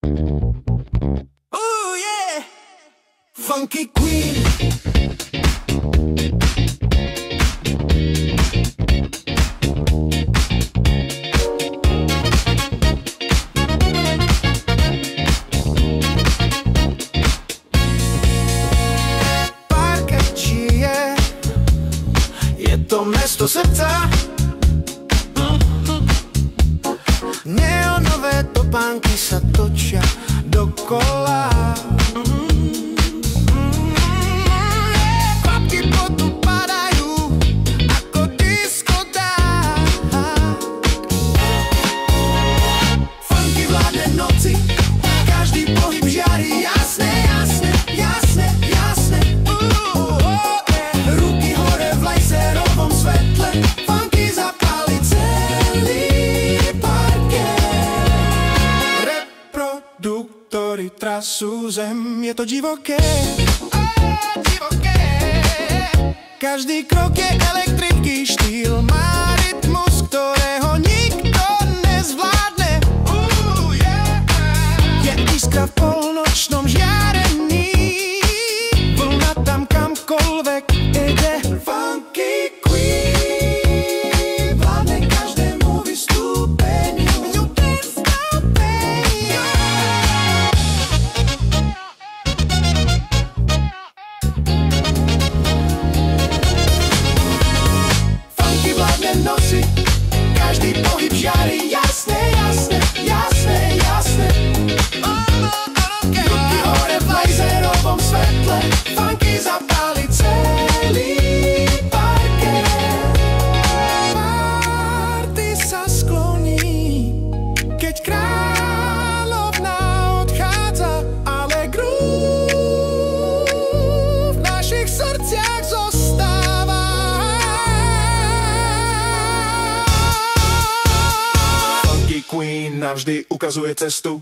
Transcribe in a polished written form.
Oh yeah, Funky Queen. Parkečie je to mesto srdca. Neonové topánky sa točia dokola. Kvapky potu padajú ako diskodák. Funky vládne noci, každý pohyb žiari jasné, jasné, jasné, jasné. Ruky hore v laserovom svetle, funky zapáli celý reproduktory trasú zem, je to divoké, divoké. Každý krok je elektrický štýl, má rytmus, ktorého nikto nezvládne. Je iskra v polnočnom žiarení, vlna tam kamkoľvek ide. Funky Queen vládne každému vystúpeniu. Nosy, každý pohyb žiari jasné, jasné, jasné, jasné. Ruky hore v laserovom svetle, funky zapáli celý parket. Party sa skloní, keď kráľovná odchádza, ale groove v našich srdciach zostáva. Queen navždy ukazuje cestu.